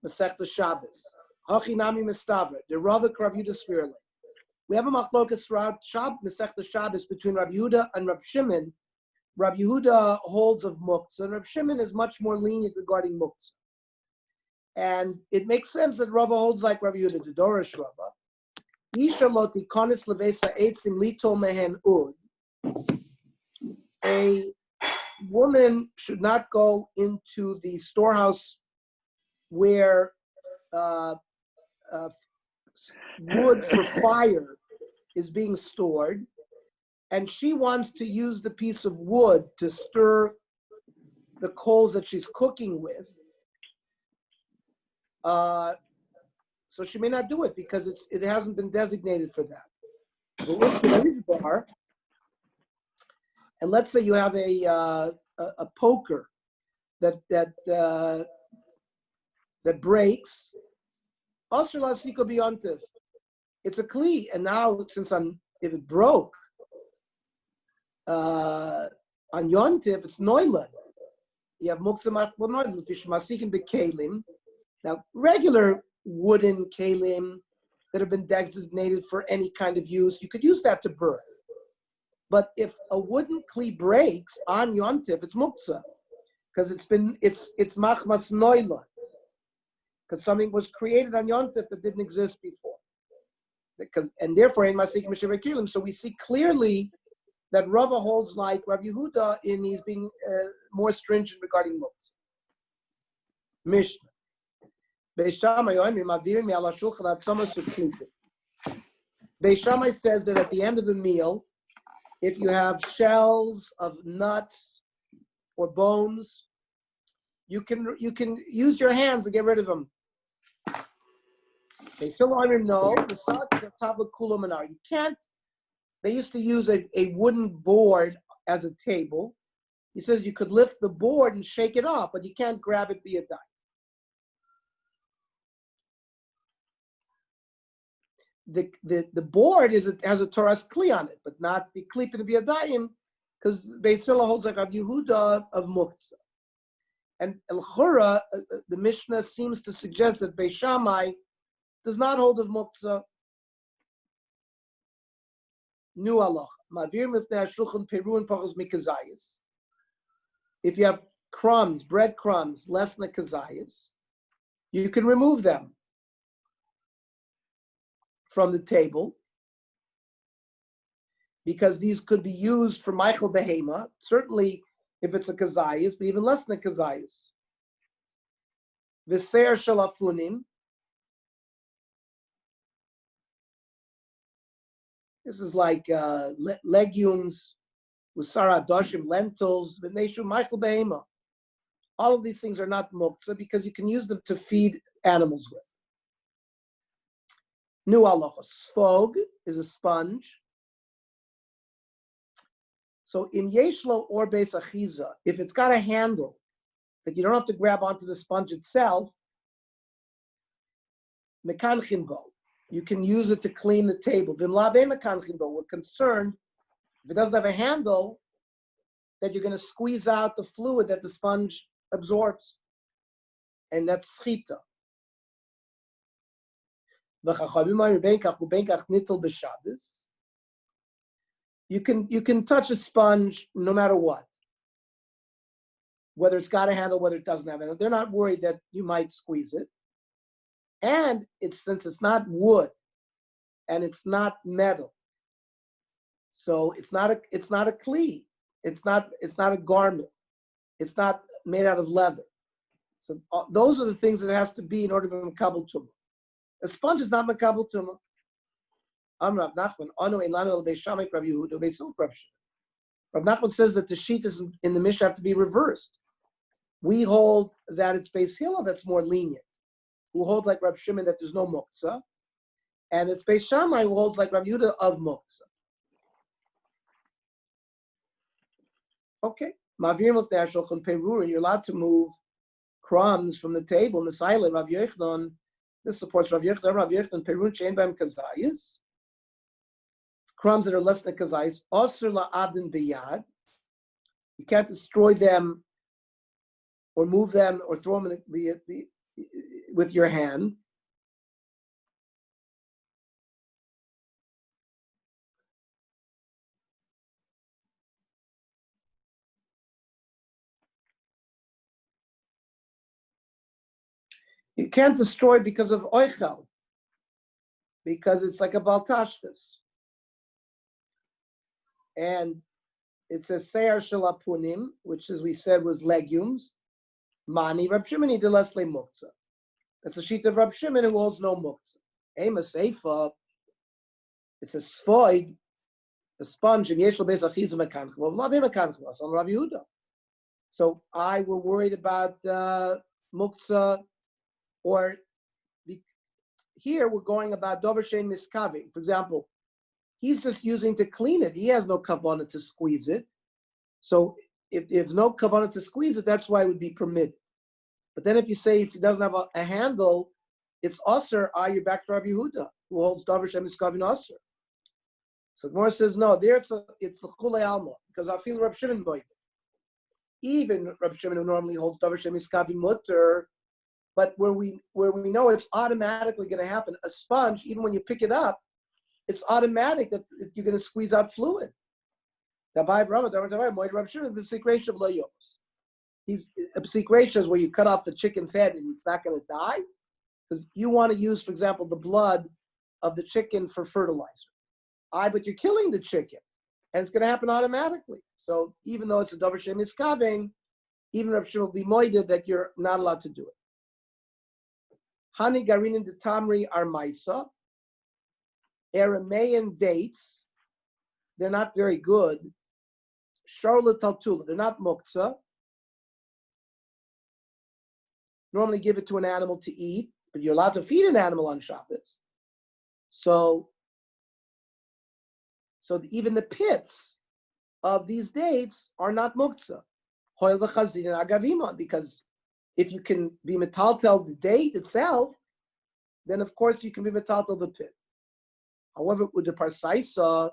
Masechta Shabbos. Hachi nami mistaver. The Rava Rav Yehuda Svirli. We have a machlokas throughout Masechta Shabbos between Rabbi Yehuda and Rabbi Shimon. Rabbi Yehuda holds of muktzah, and Rabbi Shimon is much more lenient regarding muktzah. And it makes sense that Rava holds like Rabbi Yehuda, the Dorish Rava. Isha lo tikonis levesa eitzim lito mehen ud. A woman should not go into the storehouse where wood for fire is being stored, and she wants to use the piece of wood to stir the coals that she's cooking with. So she may not do it because it hasn't been designated for that. But if there is bar, and let's say you have a poker that breaks, Asr Lasiko B'Yontif. It's a kli, and now if it broke on Yontif, it's noila. You have muktzah noila fish masikin b'kelim. Now regular wooden kelim that have been designated for any kind of use, you could use that to burn. But if a wooden kli breaks on Yontif, it's muktzah because it's machmas noila. Because something was created on Yontif that didn't exist before. And therefore, in Masikim Mishavei Kelim, so we see clearly that Rava holds like Rabbi Yehuda in he's being more stringent regarding muktzah. Mishnah. Beis Shammai says that at the end of the meal, if you have shells of nuts or bones, you can use your hands to get rid of them. They still no, the salt is a tabla kula. You can't. They used to use a wooden board as a table. He says you could lift the board and shake it off, but you can't grab it via dime. The board has a Torah's kli on it, but not the klipin via dime, because Beis Hillel holds like Rav Yehuda of muktzah. And El Chura, the Mishnah seems to suggest that Beis Shammai does not hold of muktzah. Nu Allah. Mavir mifnei hashulchan peru and pachos mikazayis. If you have crumbs, bread crumbs, less than a kazayis, you can remove them from the table because these could be used for Michael Behema, certainly if it's a kazayis, but even less than a kazayis. V'seir shalafunim. This is like legumes, usara doshim, lentils, v'neishu Michael Behema. All of these things are not muktzah because you can use them to feed animals with. Nu halacha. Sfog is a sponge. So in yeshlo or beis achiza, if it's got a handle that you don't have to grab onto the sponge itself, mekanchin bo, you can use it to clean the table. V'mlave mekanchin bo, we're concerned if it doesn't have a handle that you're going to squeeze out the fluid that the sponge absorbs, and that's schita. You can touch a sponge no matter what, whether it's got a handle, whether it doesn't have a handle. They're not worried that you might squeeze it. And since it's not wood and it's not metal, so it's not a kli. It's not a garment. It's not made out of leather. So those are the things that it has to be in order to be makabel tumah. A sponge is not makabel tumah. Rav Nachman, Anu Elanu El Beis Shammai Rav Yehuda Beis Hillel Rav Shimon. Rav Nachman says that the shittas in the Mishnah have to be reversed. We hold that it's Beis Hillel that's more lenient, who hold like Rav Shimon that there's no muktzah, and it's Beis Shammai who holds like Rav Yehuda of muktzah. Okay, Mavir of the Shulchan Perur, and you're allowed to move crumbs from the table. Mesailei Rav Yochanan. This supports Rav Yochanan. Rav Yochanan Perun Shein B'Hem Kazayis. Crumbs that are less than kazayis. Osur la'adin biyad. You can't destroy them or move them or throw them with your hand. You can't destroy because of oichel, because it's like a baltashkas. And it's a seir shalapunim, which, as we said, was legumes. Mani Rab Shimon de lesle muktzah. That's a sheet of Rab Shimon who holds no muktzah. Ema seifa. It's a sfoid, a sponge. And yeshlo beis achizim mekanchel. V'lavim mekanchel. Asan Rav Yehuda. So I were worried about muktzah, or here we're going about dover shein miskaving. For example, he's just using to clean it. He has no kavanah to squeeze it. So if no kavanah to squeeze it, that's why it would be permitted. But then if you say if it doesn't have a handle, it's usher. You're back to Rabbi Yehuda, who holds dover shein miskaving usher. So Gemara says no. There it's the chulei alma, because I feel Rabbi Shimon boy. Even Rabbi Shimon, who normally holds dover shein miskaving mutter, but where we know it's automatically going to happen. A sponge, even when you pick it up, it's automatic that you're going to squeeze out fluid. He's a psik ratio is where you cut off the chicken's head and it's not going to die, because you want to use, for example, the blood of the chicken for fertilizer. But you're killing the chicken, and it's going to happen automatically. So even though it's a davar she'em iskaving, even Rav Shimon will be moided that you're not allowed to do it. Hani garinin de tamri are maisa. Aramean dates, they're not very good. Charlotte taltula, they're not muktzah. Normally give it to an animal to eat, but you're allowed to feed an animal on Shabbos. So even the pits of these dates are not muktzah. Hoil v'chazin and agavimon, because if you can be metaltel the date itself, then of course you can be metaltel the pit. However, with the parsaisa,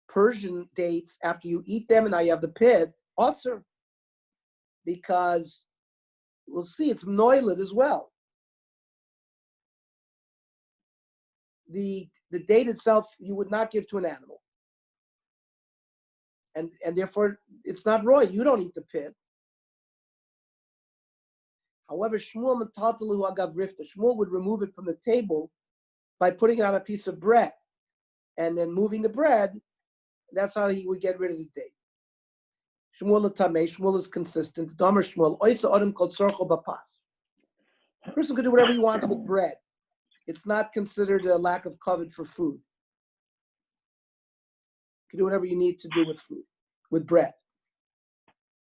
Persian dates, after you eat them and now you have the pit, also, because we'll see it's mnoilid as well. The date itself you would not give to an animal, and therefore it's not roy. You don't eat the pit. However, Shmuel metatalu agav rifta. Shmuel would remove it from the table by putting it on a piece of bread, and then moving the bread. That's how he would get rid of the date. Shmuel tamei. Shmuel is consistent. Damer Shmuel oisa adam kol tzorcho bapas. A person can do whatever he wants with bread. It's not considered a lack of covet for food. You can do whatever you need to do with food, with bread.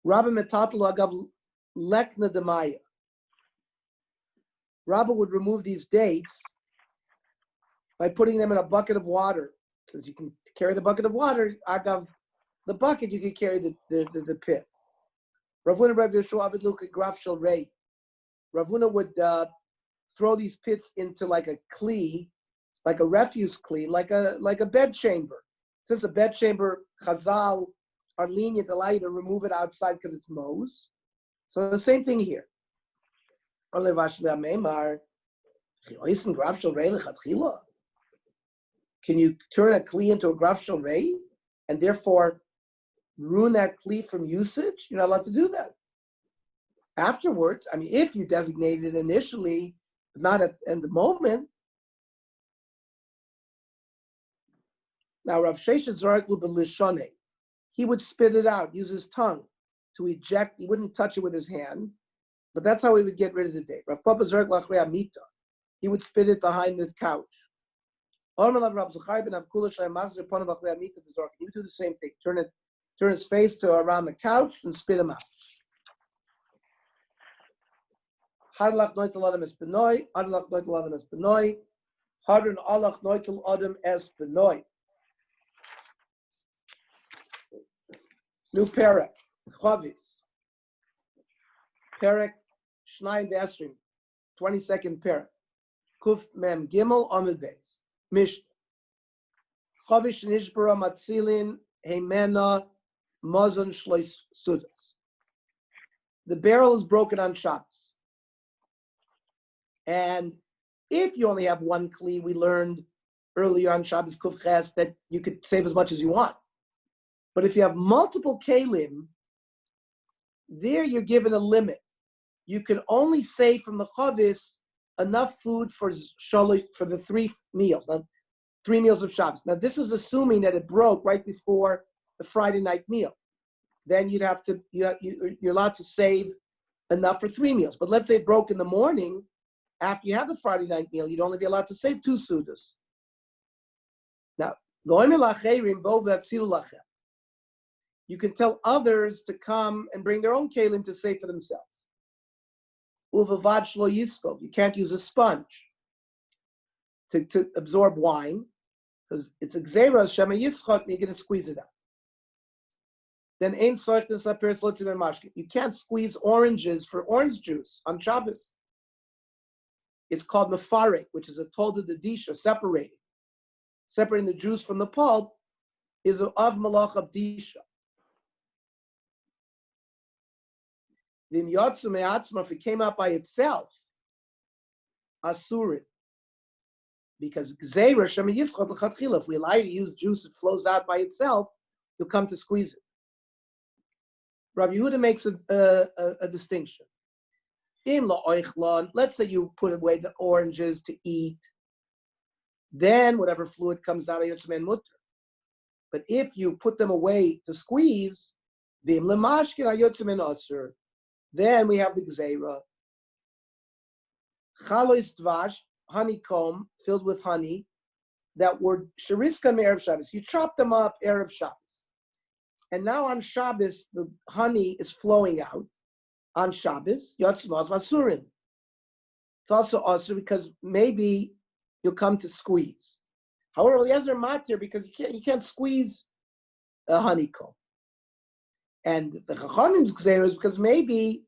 Rabbi metatalu agav lekna demaya. Rabbi would remove these dates by putting them in a bucket of water. Since you can carry the bucket of water, agav the bucket, you can carry the pit. Ravuna Rav Yeshua Avid Luka Graf Shel Rei. Ravuna would throw these pits into like a kli, like a refuse kli, like a bed chamber. Since a bed chamber, Chazal are lenient, allow you to remove it outside because it's mose. So the same thing here. Can you turn a kli into a graf shel rei and therefore ruin that kli from usage? You're not allowed to do that. Afterwards, I mean, if you designated it initially, but not at the moment. Now, Rav Sheshet Zarek Lubelishone, he would spit it out, use his tongue to eject. He wouldn't touch it with his hand, but that's how he would get rid of the date. Rav Papa Zarek Lachrei Amita, he would spit it behind the couch. You do the same thing. Turn his face to around the couch and spit him out. Hadlach noitel adam es benoi. Hadlach noitel adam es benoi. Hadron alach noitel adam es benoi. New perek. Chavis. Perek Shnai Besrim. 22nd perek. Kuf mem gimel amid beis. Mishnah. Chavish nishbara matzilin heimena mazon shlois sudas. the barrel is broken on Shabbos. And if you only have one kli, we learned earlier on Shabbos Kuf Ches that you could save as much as you want. But if you have multiple kelim, there you're given a limit. You can only save from the chavis enough food for the 3 meals, now, 3 meals of Shabbos. Now this is assuming that it broke right before the Friday night meal. Then you're allowed to save enough for 3 meals. But let's say it broke in the morning, after you have the Friday night meal, you'd only be allowed to save 2 sudas. Now, you can tell others to come and bring their own kelim to save for themselves. You can't use a sponge to absorb wine, because it's a gzeira, shema yischot, and you're going to squeeze it out. Then you can't squeeze oranges for orange juice on Shabbos. It's called mefarek, which is a tolda dedisha, separating the juice from the pulp, is of malach of disha. If it came out by itself, asurin, because gzeira shema yischot l'chatchila, if we allow you to use juice that flows out by itself, you'll come to squeeze it. Rabbi Yehuda makes a distinction. Let's say you put away the oranges to eat, then whatever fluid comes out of yotzmen mutter. But if you put them away to squeeze, then we have the gzeira. Chalois dvash, honeycomb filled with honey, that were sheriskan erev Shabbos. You chop them up erev Shabbos, and now on Shabbos the honey is flowing out. On Shabbos, yotzmos masurin. It's also also because maybe you'll come to squeeze. However, Eliezer matir because you can't squeeze a honeycomb. And the Chachamim's gzeira is because maybe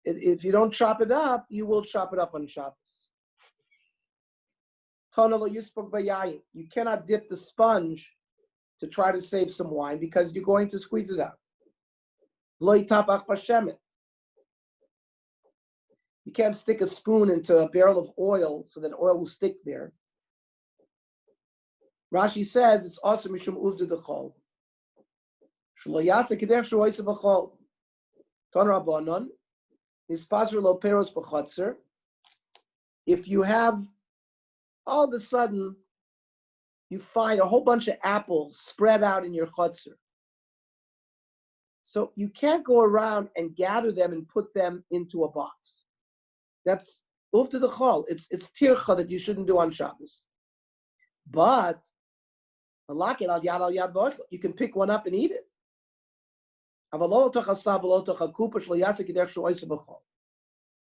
if you don't chop it up, you will chop it up on Shabbos. You cannot dip the sponge to try to save some wine because you're going to squeeze it out. You can't stick a spoon into a barrel of oil so that oil will stick there. Rashi says it's also mishum uvda dechol. Shlo yasa kedech shoyse b'chol. Ton rabbanon nispazur lo peros b'chotzer. If you have, all of a sudden, you find a whole bunch of apples spread out in your chotzer. So you can't go around and gather them and put them into a box. That's uvda dechol. It's tircha that you shouldn't do on Shabbos. But you can pick one up and eat it.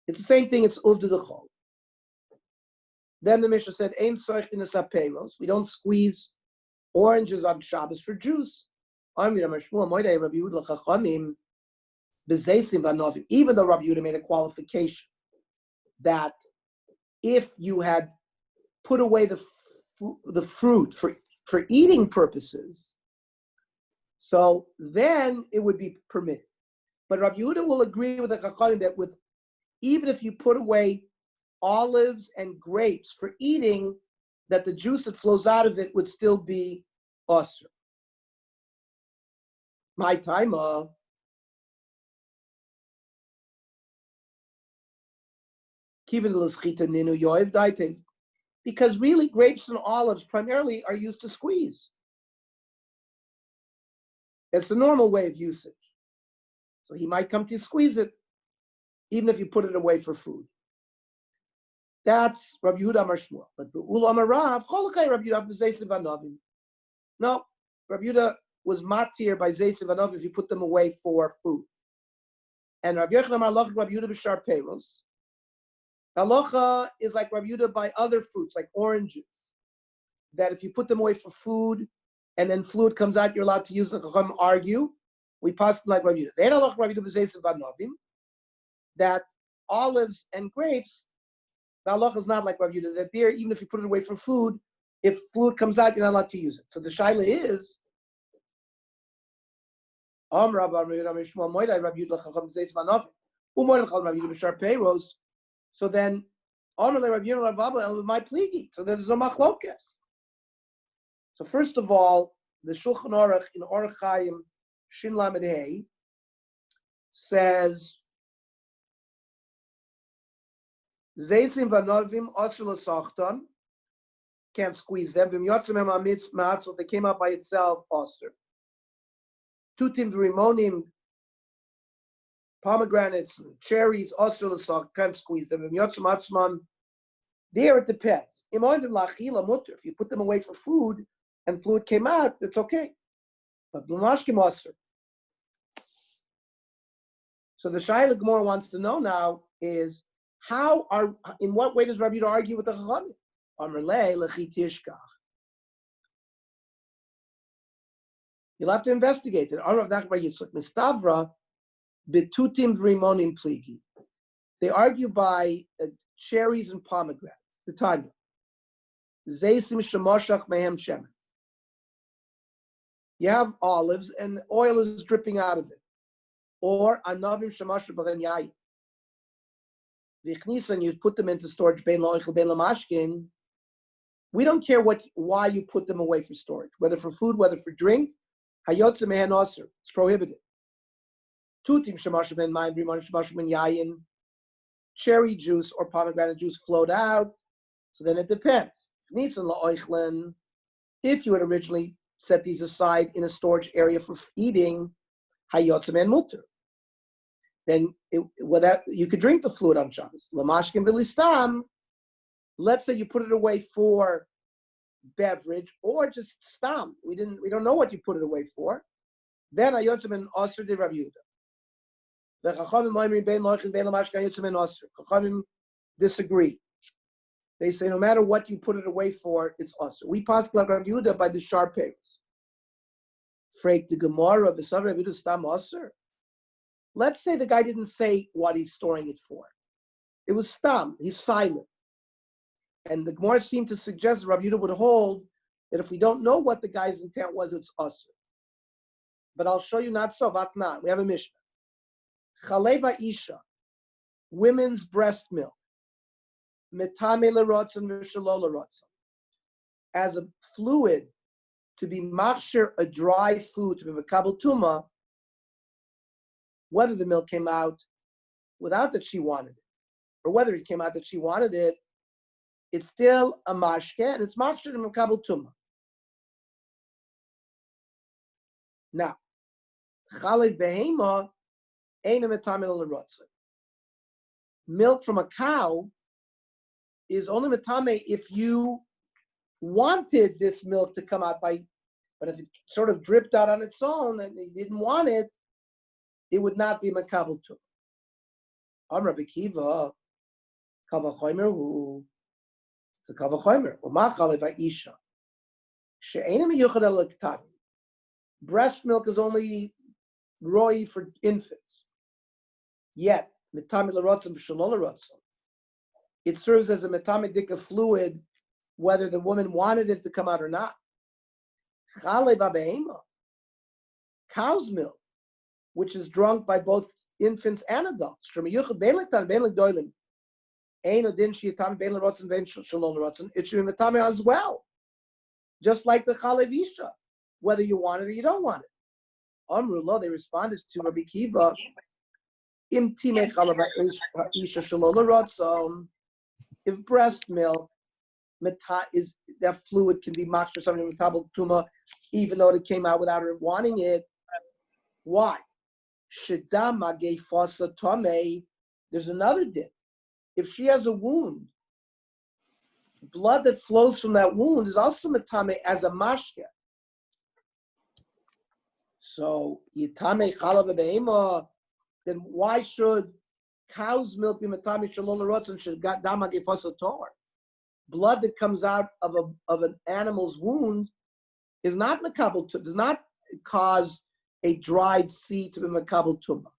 It's the same thing, it's uvda dechol. Then the Mishnah said, we don't squeeze oranges on Shabbos for juice. Even though Rabbi Yehuda made a qualification that if you had put away the fruit for eating purposes, so then it would be permitted. But Rabbi Yehuda will agree with the Chachamim that even if you put away olives and grapes for eating, that the juice that flows out of it would still be osur. My time, because really grapes and olives primarily are used to squeeze. It's the normal way of usage. So he might come to squeeze it, even if you put it away for food. That's Rabbi Yehuda Amar Shmuel. But the Ula Amar Rav, Cholokai Rabbi Yehuda b'Zeisev Anovim. No, Rabbi Yehuda was matir by Zeisev Anovim if you put them away for food. And Rabbi Yochanan Amar Loch Rabbi Yehuda b'Shar Peiros. Halacha is like Rabbi Yehuda by other fruits, like oranges, that if you put them away for food and then fluid comes out, you're allowed to use the Chacham argue. We pass like Rabbi Yehuda. They had halacha Rabbi Yehuda b'Zeisev Anovim that olives and grapes, the halacha is not like Rabbi Yehuda, that there, even if you put it away for food, if fluid comes out, you're not allowed to use it. So the shaila is, So then, my pligi. So there's a machlokes. So first of all, the Shulchan Aruch in Orach Chaim Shin Lamed Hey says, Zeisim v'novim osur l'sachton, can't squeeze them. V'myotzim hem amitz matz, if they came out by itself, osur. Tutim v'rimonim, pomegranates, cherries, osur l'sach, can't squeeze them. V'myotzim atzman, there it depends. Imoindim lachila mutter, if you put them away for food and fluid came out, it's okay. But v'mashkim osur. So the Shaila Gemara wants to know now is, in what way does Rabbi Yehuda argue with the Chachamim? Amrlei lechi tishkach. You'll have to investigate it. Arav Nachbar Yitzchak Mistavra betutim v'rimonim pligi. They argue by cherries and pomegranates. The Tanya. Zeisim shemoshach mehem shemen. You have olives and oil is dripping out of it. Or anavim shemoshach b'chen yayin. And you put them into storage, bein loichel, bein lamashkin. We don't care why you put them away for storage, whether for food, whether for drink. Hayotze mehen osir, it's prohibited. Tutim shemash ben mayim, v'rimon shemash ben yayin. Cherry juice or pomegranate juice flowed out, so then it depends. Nisan la'oichlen, if you had originally set these aside in a storage area for eating, hayotze mehen mutter. Then you could drink the fluid on Shabbos. Lamashkin v'listam. Let's say you put it away for beverage or just stam. We don't know what you put it away for. Then ayotzim and osir de Rabbi Yehuda. The Chachamim ma'amrim bein loichin bein lamashkin ayotzim and osir. Chachamim disagree. They say no matter what you put it away for, it's osir. We pass like Rabbi Yehuda by the sharp pegs. Freik the Gemara v'sav Rabbi Yehuda stam osir. Let's say the guy didn't say what he's storing it for. It was stam. He's silent. And the Gemara seemed to suggest Rabbi Yehuda would hold that if we don't know what the guy's intent was, it's usr. But I'll show you not so. Vatna. We have a Mishnah. Chaleva isha, women's breast milk. Metame l'rotzen v'shelo l'rotzen. As a fluid to be machshir, a dry food, to be mekabel tuma, whether the milk came out without that she wanted it, or whether it came out that she wanted it, it's still a mashke, and it's machshir and mekabel tuma. Now, chalev behema eina metamel l'rotzen. Milk from a cow is only metame if you wanted this milk to come out by, but if it sort of dripped out on its own and you didn't want it, it would not be makabel to. Amar Bekiva, kavachomer hu, it's a kavachomer. Umachale va'isha. She'enim yuchad al-ktav. Breast milk is only roi for infants. Yet, metame l'rotzim v'shelo l'rotzim. It serves as a metame dika fluid, whether the woman wanted it to come out or not. Chale ba'behema. Cow's milk, which is drunk by both infants and adults. It should be metame as well, just like the chalev isha, whether you want it or you don't want it. Amrullah, they responded to Rabbi Kiva, if breast milk is that fluid can be machshir or something metabel tuma, even though it came out without her wanting it. Why? Shedama gave fasa tome. There's another din. If she has a wound, blood that flows from that wound is also metame as a mashke. So yitame chalav be'ema. Then why should cow's milk be metame shalol rotzen shedama gave fasa tor? Blood that comes out of an animal's wound is not makabel, does not cause a dried seed to be makabel tumah.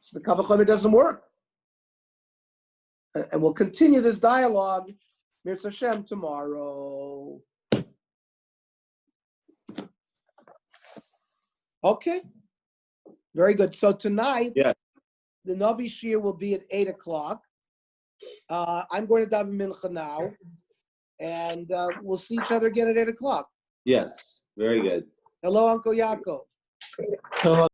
So the kavachomer doesn't work. And we'll continue this dialogue, Mirz Hashem, tomorrow. Okay. Very good. So tonight, The Novi Shir will be at 8 o'clock. I'm going to daven mincha now, and we'll see each other again at 8 o'clock. Yes, very good. Hello, Uncle Yaakov. Hello.